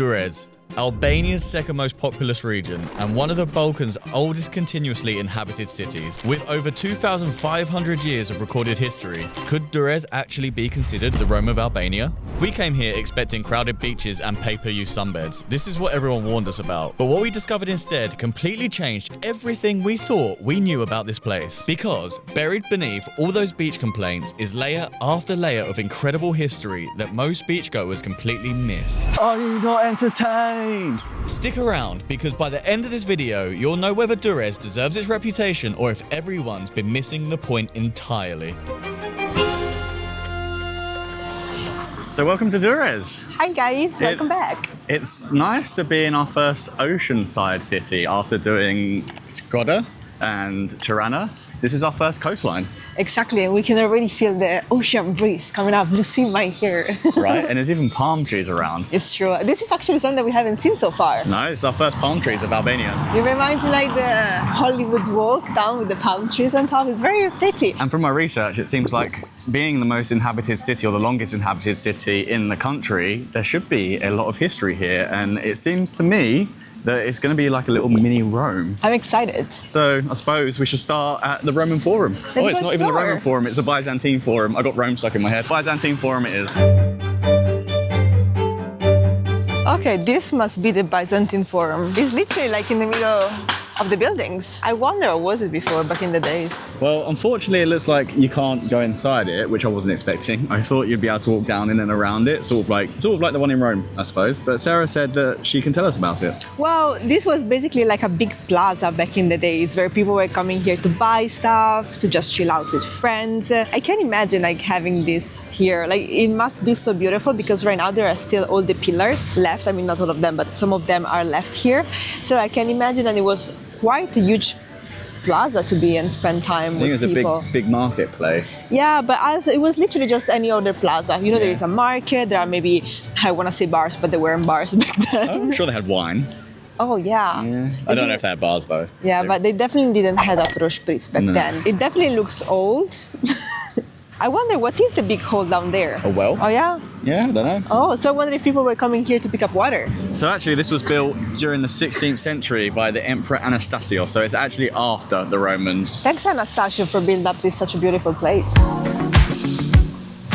Durrës, Albania's second most populous region and one of the Balkans' oldest continuously inhabited cities. With over 2,500 years of recorded history, could Durrës actually be considered the Rome of Albania? We came here expecting crowded beaches and pay-per-use sunbeds. This is what everyone warned us about. But what we discovered instead completely changed everything we thought we knew about this place. Because buried beneath all those beach complaints is layer after layer of incredible history that most beachgoers completely miss. Are you not entertained? Stick around, because by the end of this video, you'll know whether Durrës deserves its reputation or if everyone's been missing the point entirely. So welcome to Durrës. Hi guys, welcome back. It's nice to be in our first oceanside city after doing Skoda and Tirana. This is our first coastline. Exactly, and we can already feel the ocean breeze coming up. You see my hair. Right, and there's even palm trees around. It's true. This is actually something that we haven't seen so far. No, it's our first palm trees of Albania. It reminds me like the Hollywood walk down with the palm trees on top. It's very pretty. And from my research, it seems like being the most inhabited city or the longest inhabited city in the country, there should be a lot of history here. And it seems to me that it's going to be like a little mini Rome. I'm excited. So I suppose we should start at the Roman Forum. Oh, it's not even the Roman Forum, it's a Byzantine Forum. I got Rome stuck in my head. Byzantine Forum it is. Okay, this must be the Byzantine Forum. It's literally like in the middle of the buildings. I wonder what was it before back in the days. Well, unfortunately, it looks like you can't go inside it, which I wasn't expecting. I thought you'd be able to walk down in and around it, sort of like the one in Rome, I suppose. But Sarah said that she can tell us about it. Well, this was basically like a big plaza back in the days where people were coming here to buy stuff, to just chill out with friends. I can't imagine like having this here. Like it must be so beautiful because right now there are still all the pillars left. I mean, not all of them, but some of them are left here. So I can imagine that it was quite a huge plaza to be and spend time with people. I think it's a big marketplace. Yeah, but also it was literally just any other plaza. You know, there is a market, there are maybe, I want to say bars, but they weren't bars back then. I'm sure they had wine. Oh, yeah. I don't know if they had bars though. Yeah, but they definitely didn't have a Spritz back then. It definitely looks old. I wonder, what is the big hole down there? A well? Oh, yeah? Yeah, I don't know. Oh, so I wonder if people were coming here to pick up water. So actually, this was built during the 16th century by the Emperor Anastasio, so it's actually after the Romans. Thanks, Anastasio, for building up this such a beautiful place.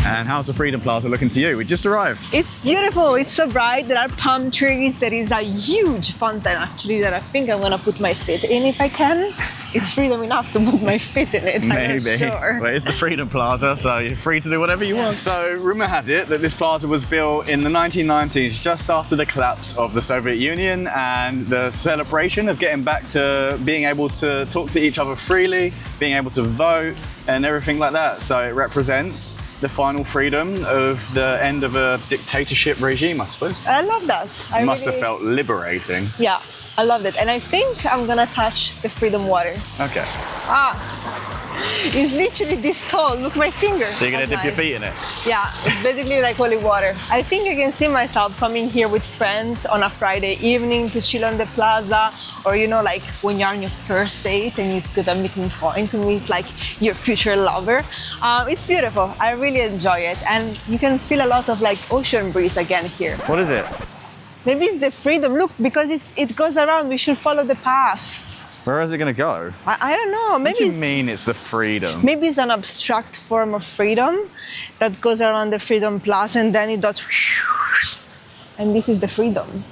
And how's the Freedom Plaza looking to you? We just arrived. It's beautiful. It's so bright. There are palm trees. There is a huge fountain, actually, that I think I'm going to put my feet in if I can. It's freedom enough to put my feet in it. Maybe. I'm not sure. Well, it's the Freedom Plaza, so you're free to do whatever you want. So, rumour has it that this plaza was built in the 1990s, just after the collapse of the Soviet Union and the celebration of getting back to being able to talk to each other freely, being able to vote, and everything like that. So it represents the final freedom of the end of a dictatorship regime, I suppose. I love that. It must have felt liberating. Yeah, I love it. And I think I'm gonna touch the freedom water. Okay. It's literally this tall. Look, my fingers. So you're gonna dip your feet in it? Yeah, it's basically like holy water. I think I can see myself coming here with friends on a Friday evening to chill on the plaza, or you know, like when you're on your first date and it's good at meeting point to meet like your future lover. It's beautiful. I really enjoy it, and you can feel a lot of like ocean breeze again here. What is it? Maybe it's the freedom. Look, because it goes around. We should follow the path. Where is it going to go? I don't know. Maybe What do you mean it's the freedom? Maybe it's an abstract form of freedom that goes around the Freedom Plaza and then it does and this is the freedom.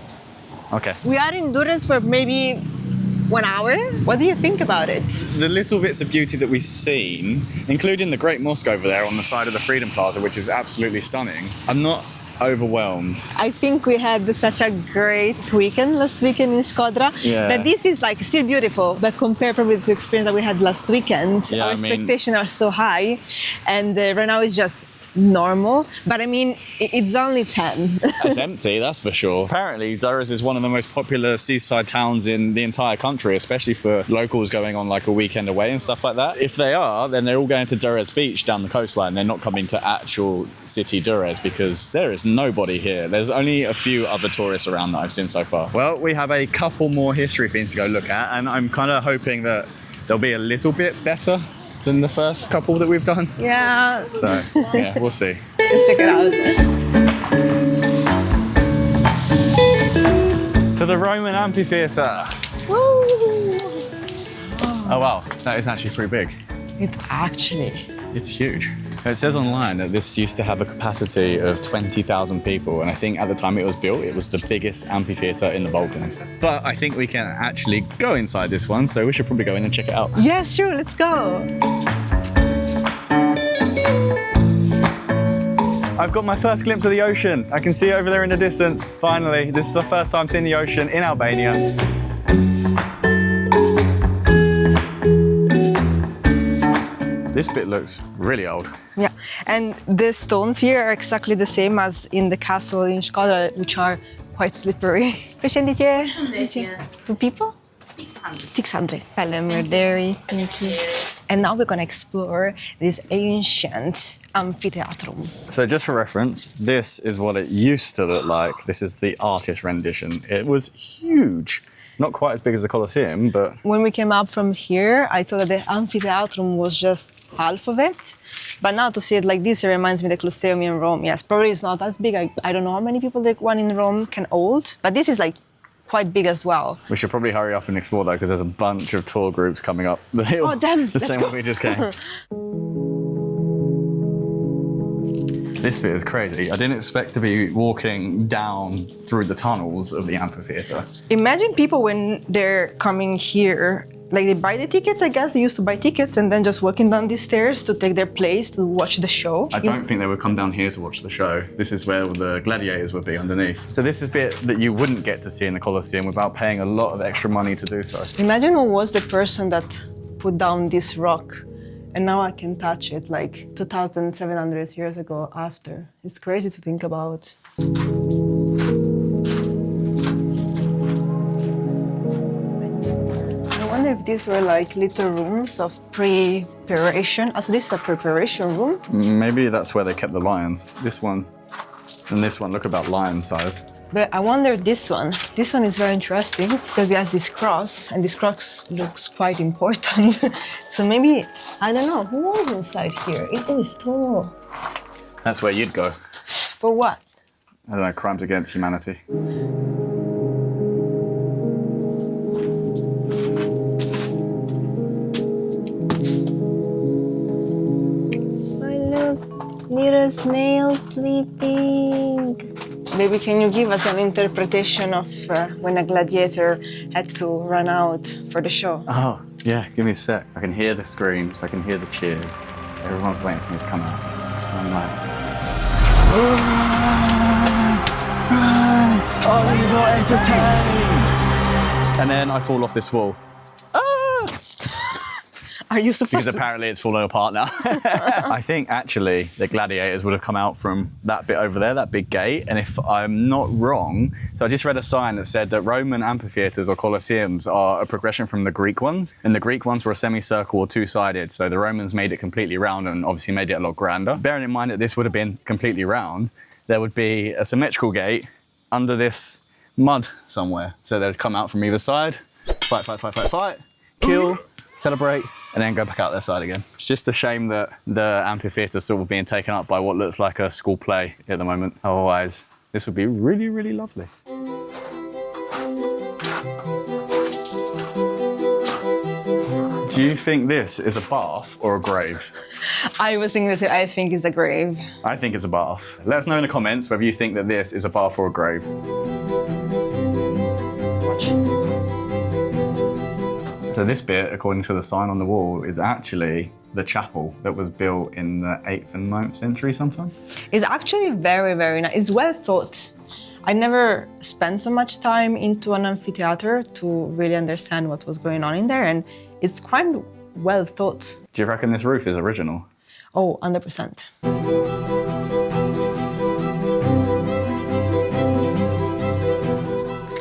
Okay. We are in Durrës for maybe 1 hour. What do you think about it? The little bits of beauty that we've seen, including the Great Mosque over there on the side of the Freedom Plaza, which is absolutely stunning, I'm not overwhelmed. I think we had such a great weekend last weekend in Shkodra that this is like still beautiful, but compared probably to the experience that we had last weekend, our expectations are so high, and right now it's just normal, but I mean, it's only 10. It's empty, that's for sure. Apparently, Durrës is one of the most popular seaside towns in the entire country, especially for locals going on like a weekend away and stuff like that. If they are, then they're all going to Durrës Beach down the coastline. They're not coming to actual city Durrës because there is nobody here. There's only a few other tourists around that I've seen so far. Well, we have a couple more history things to go look at, and I'm kind of hoping that they'll be a little bit better than the first couple that we've done. Yeah. So, yeah, we'll see. Let's check it out. to the Roman Amphitheatre. Woo! Oh wow, that is actually pretty big. It's huge. It says online that this used to have a capacity of 20,000 people, and I think at the time it was built, it was the biggest amphitheatre in the Balkans. But I think we can actually go inside this one, so we should probably go in and check it out. Yes, sure, let's go. I've got my first glimpse of the ocean. I can see it over there in the distance, finally. This is the first time seeing the ocean in Albania. This bit looks really old. Yeah, and the stones here are exactly the same as in the castle in Shkodra, which are quite slippery. Përshëndetje. 2 people? 600. 600. Faleminderit. Thank you. And now we're gonna explore this ancient amphitheatre. So just for reference, this is what it used to look like. This is the artist rendition. It was huge. Not quite as big as the Colosseum, but... When we came up from here, I thought that the amphitheatre was just half of it. But now to see it like this, it reminds me of the Colosseum in Rome. Yes, probably it's not as big. I don't know how many people the one in Rome can hold. But this is like quite big as well. We should probably hurry up and explore though, because there's a bunch of tour groups coming up the hill. Oh, damn! The same way we just came. This bit is crazy. I didn't expect to be walking down through the tunnels of the amphitheatre. Imagine people when they're coming here, like they buy the tickets, I guess. They used to buy tickets and then just walking down these stairs to take their place to watch the show. I don't think they would come down here to watch the show. This is where the gladiators would be underneath. So this is a bit that you wouldn't get to see in the Colosseum without paying a lot of extra money to do so. Imagine who was the person that put down this rock. And now I can touch it like 2,700 years ago after. It's crazy to think about. I wonder if these were like little rooms of preparation. So this is a preparation room? Maybe that's where they kept the lions. This one and this one look about lion size. But I wonder this one. This one is very interesting because it has this cross, and this cross looks quite important. So maybe, I don't know, who was inside here? It is tall. That's where you'd go. For what? I don't know, crimes against humanity. Little snail sleeping. Maybe can you give us an interpretation of when a gladiator had to run out for the show? Oh, yeah, give me a sec. I can hear the screams, I can hear the cheers. Everyone's waiting for me to come out. And I'm like... Oh, you got entertained! And then I fall off this wall. Are you supposed Because to? apparently it's falling apart now. I think actually the gladiators would have come out from that bit over there, that big gate. And if I'm not wrong, so I just read a sign that said that Roman amphitheatres or colosseums are a progression from the Greek ones. And the Greek ones were a semicircle or two-sided. So the Romans made it completely round and obviously made it a lot grander. Bearing in mind that this would have been completely round, there would be a symmetrical gate under this mud somewhere. So they'd come out from either side, fight, kill, celebrate, and then go back out their side again. It's just a shame that the amphitheatre is sort of being taken up by what looks like a school play at the moment. Otherwise, this would be really, really lovely. Do you think this is a bath or a grave? I was thinking this. I think it's a grave. I think it's a bath. Let us know in the comments whether you think that this is a bath or a grave. Watch. So this bit, according to the sign on the wall, is actually the chapel that was built in the 8th and 9th century sometime. It's actually very, very nice. It's well thought. I never spent so much time into an amphitheater to really understand what was going on in there, and it's quite well thought. Do you reckon this roof is original? Oh, 100%.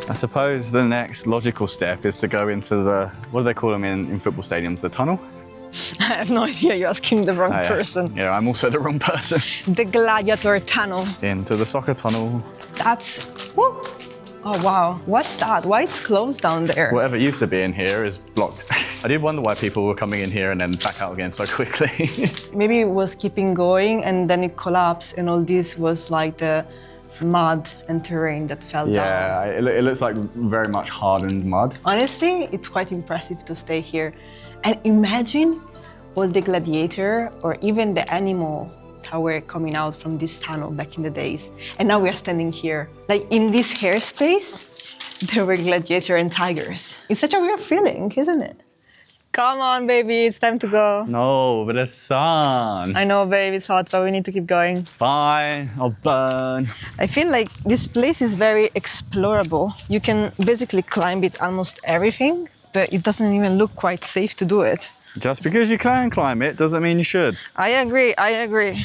I suppose the next logical step is to go into the, what do they call them in football stadiums, the tunnel? I have no idea, you're asking the wrong Oh, yeah. person. Yeah, I'm also the wrong person. The gladiator tunnel. Into the soccer tunnel. That's, woo. Oh wow, what's that? Why it's closed down there? Whatever used to be in here is blocked. I did wonder why people were coming in here and then back out again so quickly. Maybe it was keeping going and then it collapsed, and all this was like the mud and terrain that fell down. Yeah, it looks like very much hardened mud. Honestly, it's quite impressive to stay here. And imagine all the gladiator or even the animal that were coming out from this tunnel back in the days. And now we are standing here. Like in this hairspace, there were gladiator and tigers. It's such a weird feeling, isn't it? Come on, baby, it's time to go. No, but the sun. I know, babe, it's hot, but we need to keep going. Fine, I'll burn. I feel like this place is very explorable. You can basically climb it almost everything, but it doesn't even look quite safe to do it. Just because you can climb it doesn't mean you should. I agree.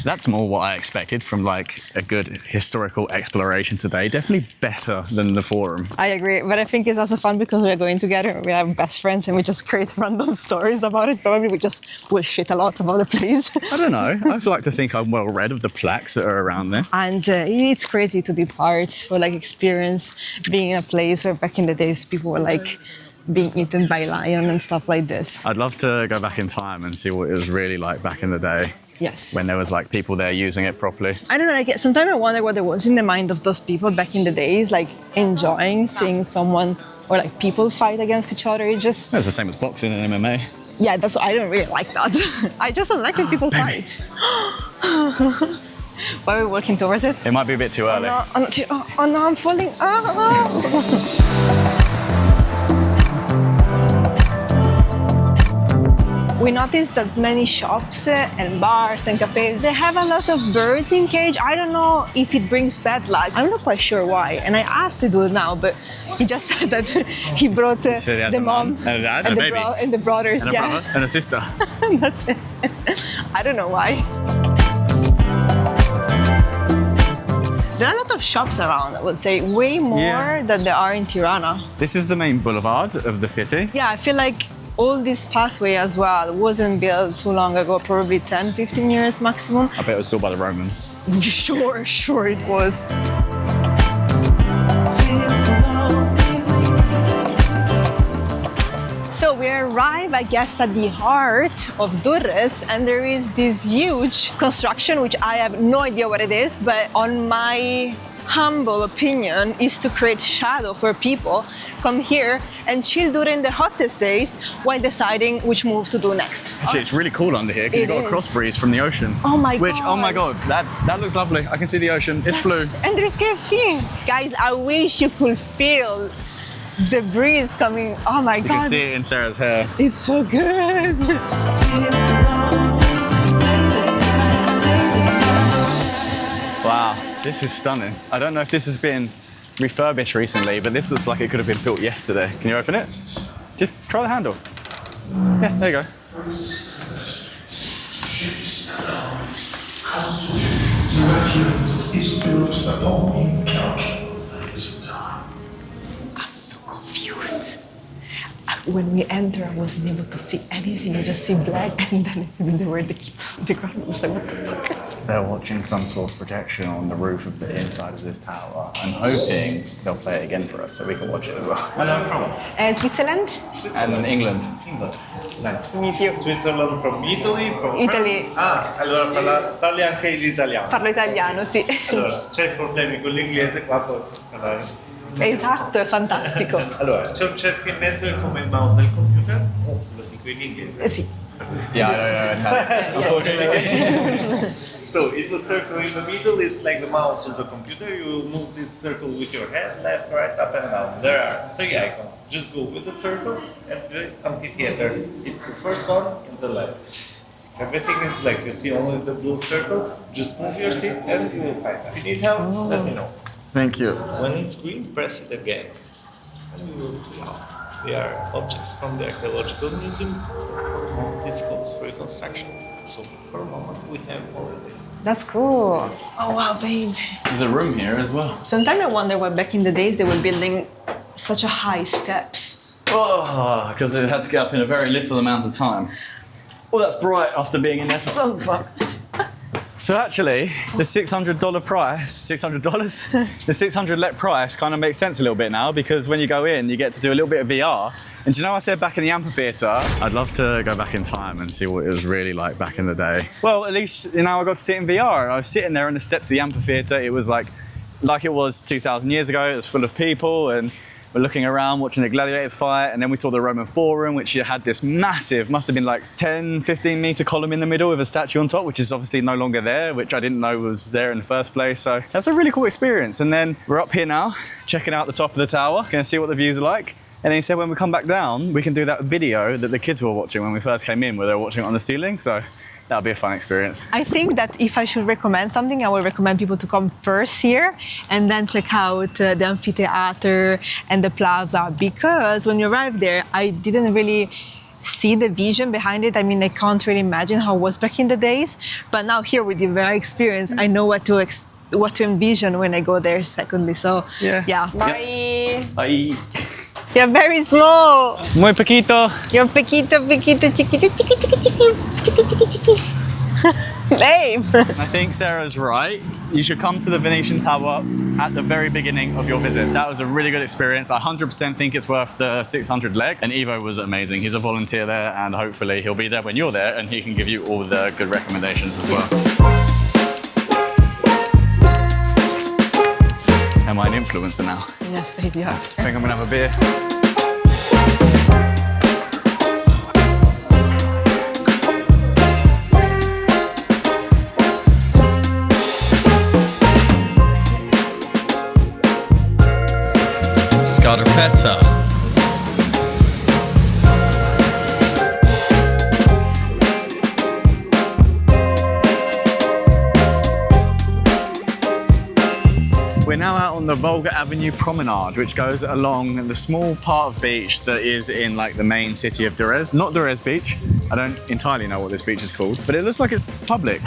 That's more what I expected from like a good historical exploration today. Definitely better than the forum. I agree, but I think it's also fun because we're going together. We have best friends and we just create random stories about it. Probably we just bullshit a lot about the place. I don't know. I like to think I'm well read of the plaques that are around there. And it's crazy to be part or like experience being in a place where back in the days people were like being eaten by lion and stuff like this. I'd love to go back in time and see what it was really like back in the day. Yes. When there was like people there using it properly. I don't know, like sometimes I wonder what there was in the mind of those people back in the days, like enjoying seeing someone or like people fight against each other. It just... It's the same as boxing and MMA. Yeah, I don't really like that. I just don't like when people fight. Why are we working towards it? It might be a bit too early. Oh no, I'm falling. We noticed that many shops and bars and cafes, they have a lot of birds in cage. I don't know if it brings bad luck. I'm not quite sure why. And I asked the dude now, but he just said that he brought the mom and a dad and a baby. And the brothers. And a brother and a sister. That's it. I don't know why. There are a lot of shops around, I would say, way more than there are in Tirana. This is the main boulevard of the city. Yeah, I feel like all this pathway as well wasn't built too long ago, probably 10, 15 years maximum. I bet it was built by the Romans. Sure it was. So we arrive, I guess, at the heart of Durrës, and there is this huge construction, which I have no idea what it is, but on my humble opinion is to create shadow for people come here and chill during the hottest days while deciding which move to do next. Actually, it's really cool under here because you've got a cross breeze from the ocean. Oh my god. Oh my god, that looks lovely. I can see the ocean. It's blue. And there's KFC. Guys, I wish you could feel the breeze coming. Oh my god. You can see it in Sarah's hair. It's so good. Wow, this is stunning. I don't know if this has been refurbished recently, but this looks like it could have been built yesterday. Can you open it? Just try the handle. Yeah, there you go. Is built upon incalculable days of time. I'm so confused. When we enter, I wasn't able to see anything. I just see black, and then I see there were the kids on the ground. I was like, what the fuck? They're watching some sort of projection on the roof of the inside of this tower. I'm hoping they'll play it again for us so we can watch it as well. Hello, from Switzerland? And England. England. Nice to meet you. Switzerland, from Italy, from Italy. France. Ah, allora parli anche l'italiano. Parlo italiano, sì. Allora, se c'è problemi con l'inglese, qua puoi parlare. Esatto, è fantastico. Allora, c'è un cerchinnetto come il mouse del computer, lo dico in inglese. Sì. Yeah, I know Italian. So it's a circle in the middle, it's like the mouse of the computer. You will move this circle with your hand, left, right, up and down. There are 3 icons. Just go with the circle and the amphitheater. It's the first one in the left. Everything is black. You see only the blue circle. Just move your seat and you will find it. If you need help, let me know. Thank you. When it's green, press it again. And you will see how. They are objects from the archaeological museum. It's closed for reconstruction. So for a moment we have all of this. That's cool. Oh wow, babe. There's a room here as well. Sometimes I wonder why back in the days they were building such a high steps. Oh, because they had to get up in a very little amount of time. Oh, that's bright after being in there for so long. So actually, the $600 price, $600? The 600 let price kind of makes sense a little bit now because when you go in, you get to do a little bit of VR. And do you know I said back in the amphitheatre? I'd love to go back in time and see what it was really like back in the day. Well, at least, I got to sit in VR. I was sitting there on the steps of the amphitheatre. It was like like it was 2,000 years ago. It was full of people, and we're looking around watching the gladiators fight, and then we saw the Roman Forum, which had this massive, must have been like 10, 15 meter column in the middle with a statue on top, which is obviously no longer there, which I didn't know was there in the first place. So that's a really cool experience. And then we're up here now, checking out the top of the tower, gonna see what the views are like. And then he said when we come back down, we can do that video that the kids were watching when we first came in, where they were watching it on the ceiling. So that'll be a fun experience. I think that if I should recommend something, I would recommend people to come first here and then check out the Amphitheatre and the Plaza, because when you arrive there, I didn't really see the vision behind it. I mean, I can't really imagine how it was back in the days, but now here with the very experience, I know what to envision when I go there secondly. So yeah. Bye. Bye. You're very small. Muy poquito. You're chiquito, chiquito, chiqui. Lame. I think Sarah's right. You should come to the Venetian Tower at the very beginning of your visit. That was a really good experience. I 100% think it's worth the 600 leg. And Ivo was amazing. He's a volunteer there, and hopefully he'll be there when you're there, and he can give you all the good recommendations as well. Am I an influencer now? Yes, baby, you are. I think I'm gonna have a beer. Scarpetta. We're now out on the Volga Avenue Promenade, which goes along the small part of beach that is in like the main city of Durrës. Not Durrës Beach. I don't entirely know what this beach is called, but it looks like it's public.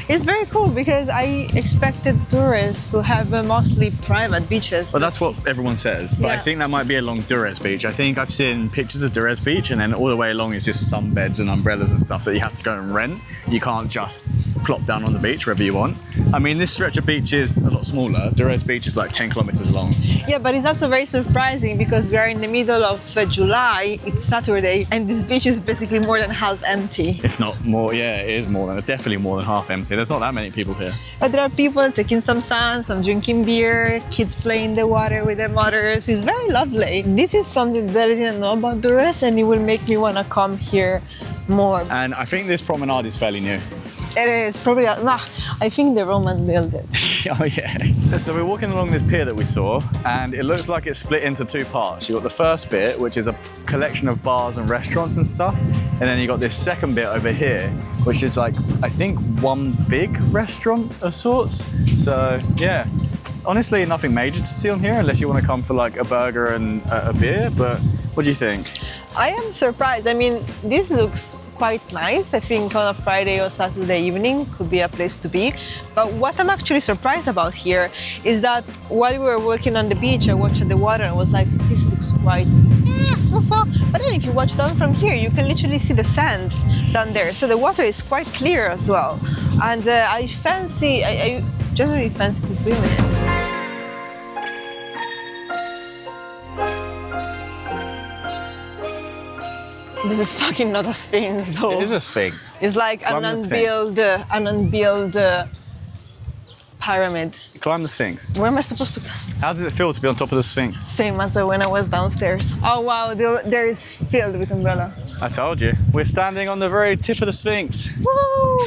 It's very cool because I expected Durrës to have mostly private beaches. Well, that's what everyone says, but I think that might be along Durrës Beach. I think I've seen pictures of Durrës Beach, and then all the way along is just sunbeds and umbrellas and stuff that you have to go and rent. You can't just plop down on the beach wherever you want. I mean, this stretch of beach is a lot smaller. Durrës Beach is like 10 kilometers long. Yeah, but it's also very surprising because we are in the middle of July, it's Saturday, and this beach is basically more than half empty. If not more, yeah, it is more than, definitely more than half empty. There's not that many people here. But there are people taking some sun, some drinking beer, kids playing in the water with their mothers. It's very lovely. This is something that I didn't know about Durrës, and it will make me want to come here more. And I think this promenade is fairly new. It is probably, I think the Romans built it. Oh yeah. So we're walking along this pier that we saw, and it looks like it's split into two parts. You've got the first bit, which is a collection of bars and restaurants and stuff, and then you got this second bit over here, which is like, I think one big restaurant of sorts. So yeah, honestly nothing major to see on here unless you want to come for like a burger and a beer, but what do you think? I am surprised. I mean, this looks quite nice. I think on a Friday or Saturday evening could be a place to be. But what I'm actually surprised about here is that while we were working on the beach, I watched the water and was like, this looks quite so. But then if you watch down from here, you can literally see the sand down there. So the water is quite clear as well. And I generally fancy to swim in it. This is fucking not a Sphinx at all. It is a Sphinx. It's like an unbuilt pyramid. Climb the Sphinx. Where am I supposed to climb? How does it feel to be on top of the Sphinx? Same as when I was downstairs. Oh wow, there is filled with umbrella. I told you. We're standing on the very tip of the Sphinx. Woo!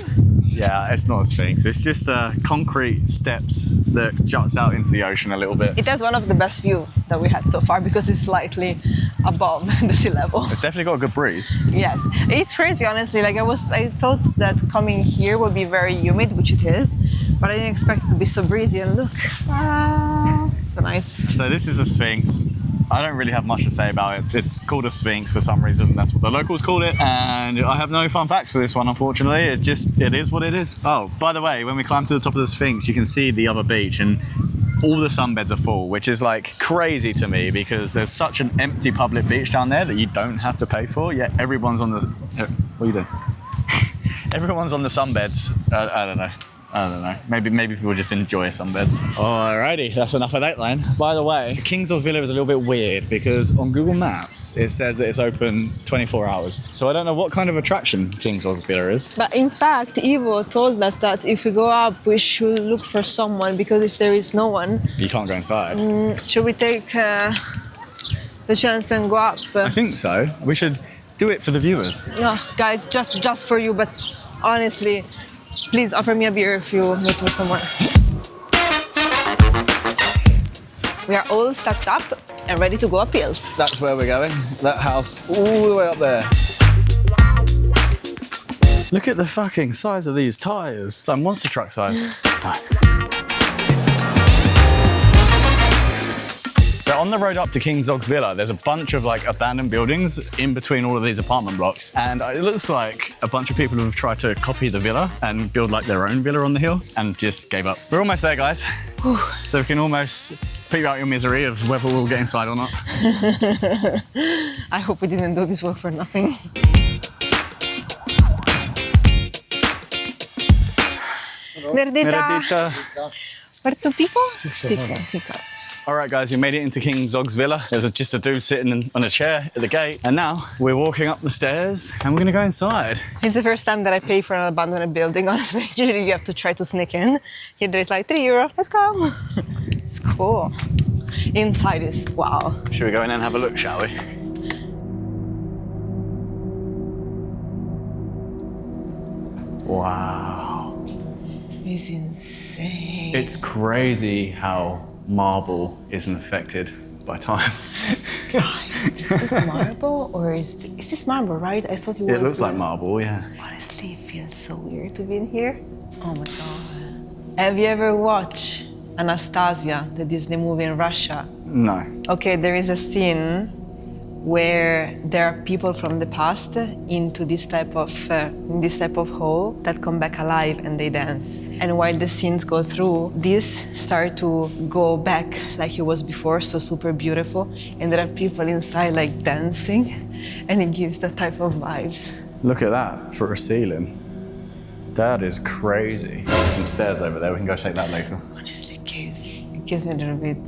Yeah, it's not a Sphinx. It's just concrete steps that juts out into the ocean a little bit. It has one of the best views that we had so far because it's slightly above the sea level. It's definitely got a good breeze. Yes, it's crazy, honestly. Like I thought that coming here would be very humid, which it is, but I didn't expect it to be so breezy. And look, so nice. So this is a Sphinx. I don't really have much to say about it. It's called a Sphinx for some reason. That's what the locals call it. And I have no fun facts for this one, unfortunately. It is what it is. Oh, by the way, when we climb to the top of the Sphinx, you can see the other beach and all the sunbeds are full, which is like crazy to me because there's such an empty public beach down there that you don't have to pay for, yet everyone's on the... What are you doing? Everyone's on the sunbeds. I don't know. I don't know. Maybe people just enjoy sunbeds. Alrighty, that's enough of that line. By the way, King's Villa is a little bit weird because on Google Maps it says that it's open 24 hours. So I don't know what kind of attraction King's Villa is. But in fact, Ivo told us that if we go up, we should look for someone, because if there is no one, You can't go inside. should we take the chance and go up? I think so. We should do it for the viewers. Guys, just for you, but honestly, please offer me a beer if you meet me somewhere. We are all stacked up and ready to go up hills. That's where we're going. That house all the way up there. Look at the fucking size of these tyres. It's like monster truck size. So on the road up to King's Villa, there's a bunch of like abandoned buildings in between all of these apartment blocks. And it looks like a bunch of people have tried to copy the villa and build like their own villa on the hill and just gave up. We're almost there, guys. Whew. So we can almost figure out your misery of whether we'll get inside or not. I hope we didn't do this work for nothing. Meredita. Where two people? Six. All right, guys, we made it into King's Villa. There's just a dude sitting on a chair at the gate. And now we're walking up the stairs and we're gonna go inside. It's the first time that I pay for an abandoned building, honestly. Usually you have to try to sneak in. Here there's like €3. Let's go. It's cool. Inside is wow. Should we go in and have a look, shall we? Wow. It's insane. It's crazy how marble isn't affected by time. Is this marble or is this marble, right? I thought it was. It looks like marble, yeah. Honestly, it feels so weird to be in here. Oh my god. Have you ever watched Anastasia, the Disney movie in Russia? No. Okay, there is a scene where there are people from the past into this type of hole that come back alive and they dance. And while the scenes go through, this start to go back like it was before, so super beautiful. And there are people inside like dancing, and it gives that type of vibes. Look at that for a ceiling. That is crazy. There's some stairs over there. We can go check that later. Honestly, it gives me a little bit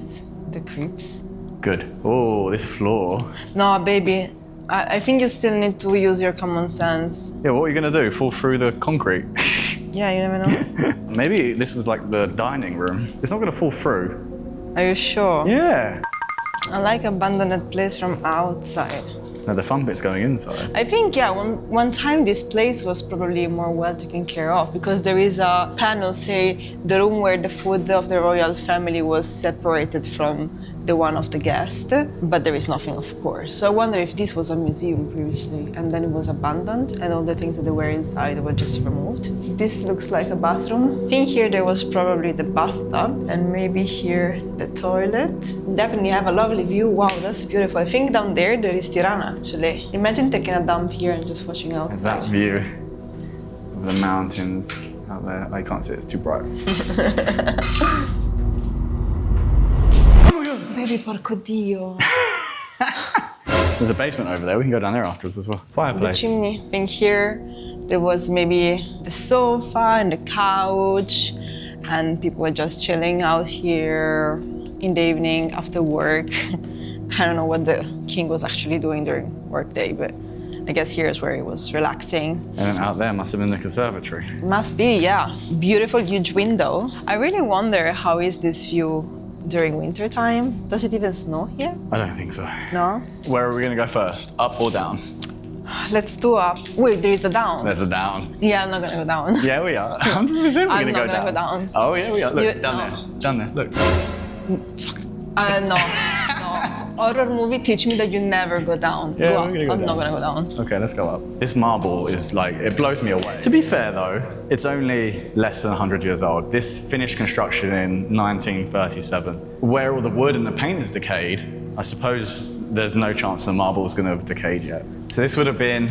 the creeps. Good. Oh, this floor. No, baby. I think you still need to use your common sense. Yeah, what are you gonna do? Fall through the concrete? Yeah, you never know. Maybe this was like the dining room. It's not gonna fall through. Are you sure? Yeah. I like abandoned place from outside. No, the fun bit's going inside. I think, yeah, one time this place was probably more well taken care of, because there is a panel, say, the room where the food of the royal family was separated from the one of the guest, but there is nothing, of course. So I wonder if this was a museum previously and then it was abandoned and all the things that were inside were just removed. This looks like a bathroom. I think here there was probably the bathtub and maybe here the toilet. Definitely have a lovely view. Wow, that's beautiful. I think down there is Tirana, actually. Imagine taking a dump here and just watching outside. That view of the mountains out there. I can't see it, it's too bright. Baby, porco Dio. There's a basement over there. We can go down there afterwards as well. Fireplace. The chimney. I think here there was maybe the sofa and the couch, and people were just chilling out here in the evening after work. I don't know what the king was actually doing during work day, but I guess here's where he was relaxing. And then out there must have been the conservatory. Must be, yeah. Beautiful, huge window. I really wonder how is this view during winter time. Does it even snow here? I don't think so. No? Where are we gonna go first? Up or down? Let's do up. Wait, there is a down. There's a down. Yeah, I'm not gonna go down. Yeah, we are. 100% we're I'm gonna not go gonna down. go down. Oh yeah, we are. Look, You- down no. there. Down there, look. No. Horror movie teach me that you never go down. Yeah, Go we're up. gonna go I'm down. not gonna go down. Okay, let's go up. This marble is like, it blows me away. To be fair though, it's only less than 100 years old. This finished construction in 1937. Where all the wood and the paint is decayed, I suppose there's no chance the marble is gonna have decayed yet. So this would have been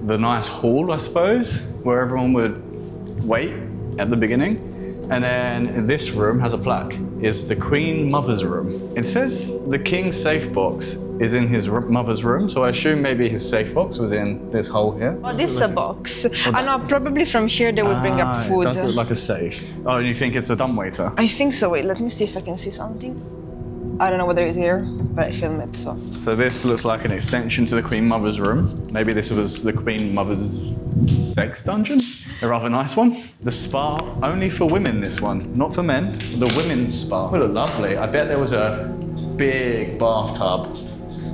the nice hall, I suppose, where everyone would wait at the beginning. And then this room has a plaque. It's the Queen Mother's room. It says the King's safe box is in his mother's room, so I assume maybe his safe box was in this hole here. Oh, this is a box. I know, probably from here they would bring up food. It does look like a safe. Oh, and you think it's a dumbwaiter? I think so. Wait, let me see if I can see something. I don't know whether it's here, but I film it, so. So this looks like an extension to the Queen Mother's room. Maybe this was the Queen Mother's sex dungeon? A rather nice one. The spa, only for women, this one. Not for men. The women's spa. Oh, look lovely. I bet there was a big bathtub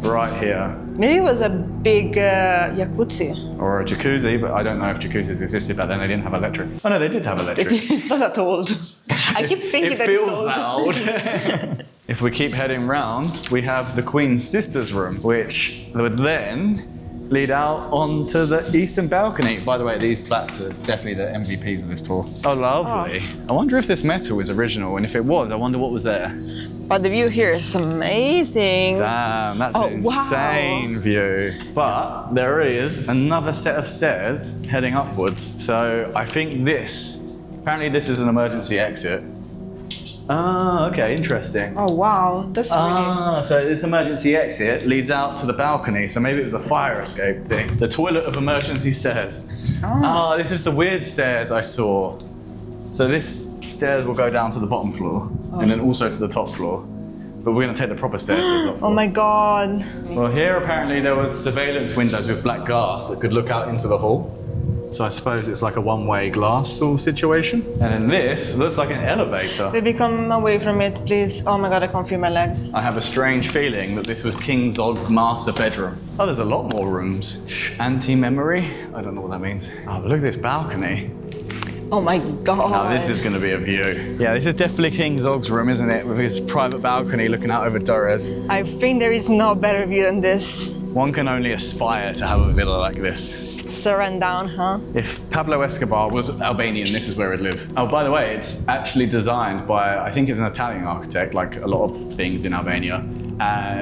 right here. Maybe it was a big jacuzzi. Or a jacuzzi, but I don't know if jacuzzis existed back then. They didn't have electric. Oh no, they did have electric. It's not that old. I keep thinking that it's old. It feels that old. If we keep heading round, we have the Queen's sister's room, which would then lead out onto the eastern balcony. By the way, these plaques are definitely the MVPs of this tour. Oh, lovely. I wonder if this metal is original, and if it was, I wonder what was there. But the view here is amazing. Damn, that's an insane view. But there is another set of stairs heading upwards. So I think apparently this is an emergency exit. Ah, okay, interesting. Oh, wow. That's really... So this emergency exit leads out to the balcony, so maybe it was a fire escape thing. The toilet of emergency stairs. This is the weird stairs I saw. So this stairs will go down to the bottom floor, and then also to the top floor. But we're going to take the proper stairs to the top floor. Oh my god. Well, here apparently there was surveillance windows with black glass that could look out into the hall. So I suppose it's like a one-way glass sort of situation. And then this looks like an elevator. Baby, come away from it, please. Oh my god, I can't feel my legs. I have a strange feeling that this was King Zog's master bedroom. Oh, there's a lot more rooms. Anti-memory? I don't know what that means. Oh, but look at this balcony. Oh my god. Now this is going to be a view. Yeah, this is definitely King Zog's room, isn't it? With his private balcony looking out over Durrës. I think there is no better view than this. One can only aspire to have a villa like this. So run down, huh? If Pablo Escobar was Albanian, this is where he'd live. Oh, by the way, it's actually designed by, I think it's an Italian architect, like a lot of things in Albania.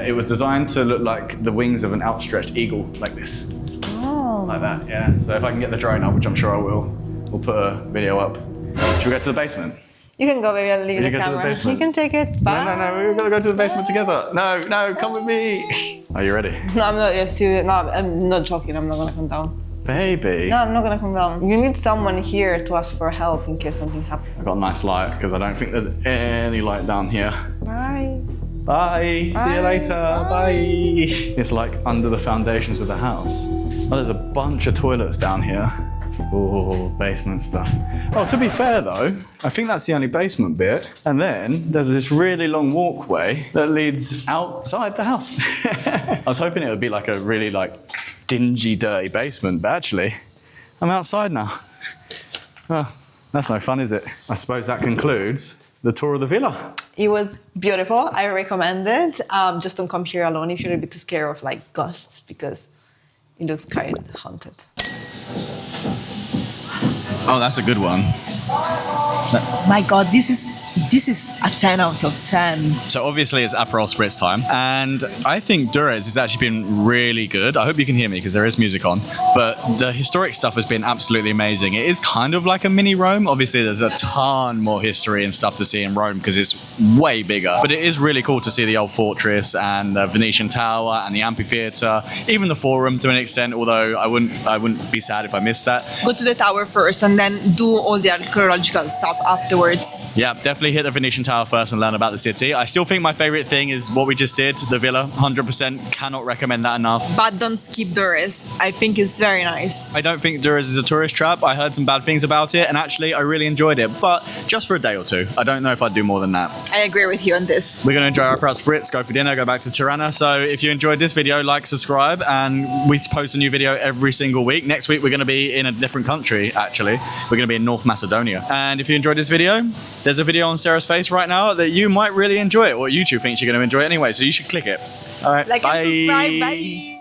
It was designed to look like the wings of an outstretched eagle, like this. Oh. Like that, yeah. So if I can get the drone up, which I'm sure I will, we'll put a video up. Should we go to the basement? You can go, baby, I'll leave you the go to the camera. basement? You can take it. Bye. No, we're gonna go to the basement together. No, come with me. Are you ready? No, I'm not. No, I'm not joking. I'm not gonna come down. Baby. No, I'm not gonna come down. You need someone here to ask for help in case something happens. I got a nice light because I don't think there's any light down here. Bye. Bye. See you later. Bye. It's like under the foundations of the house. Oh, there's a bunch of toilets down here. Oh, basement stuff. Oh, to be fair though, I think that's the only basement bit. And then there's this really long walkway that leads outside the house. I was hoping it would be like a really dingy, dirty basement, but actually, I'm outside now. Well, that's no fun, is it? I suppose that concludes the tour of the villa. It was beautiful. I recommend it. Just don't come here alone if you're a bit too scared of ghosts because it looks kind of haunted. Oh, that's a good one. Oh my god, this is a 10 out of 10. So obviously it's Aperol Spritz time, and I think Durrës has actually been really good. I hope you can hear me because there is music on, but the historic stuff has been absolutely amazing. It is kind of like a mini Rome. Obviously there's a ton more history and stuff to see in Rome because it's way bigger, but it is really cool to see the old fortress and the Venetian Tower and the Amphitheatre, even the Forum to an extent, although I wouldn't be sad if I missed that. Go to the tower first and then do all the archaeological stuff afterwards. Yeah, definitely hit the Venetian Tower first and learn about the city. I still think my favorite thing is what we just did, the villa. 100% cannot recommend that enough. But don't skip Durrës. I think it's very nice. I don't think Durrës is a tourist trap. I heard some bad things about it, and actually I really enjoyed it, but just for a day or two. I don't know if I'd do more than that. I agree with you on this. We're going to enjoy our Aperol Spritz, go for dinner, go back to Tirana. So if you enjoyed this video, like, subscribe, and we post a new video every single week. Next week we're going to be in a different country, actually. We're going to be in North Macedonia. And if you enjoyed this video, there's a video on Sarah's face right now that you might really enjoy it, or YouTube thinks you're going to enjoy it anyway, so you should click it. All right, Like bye. and subscribe. Bye.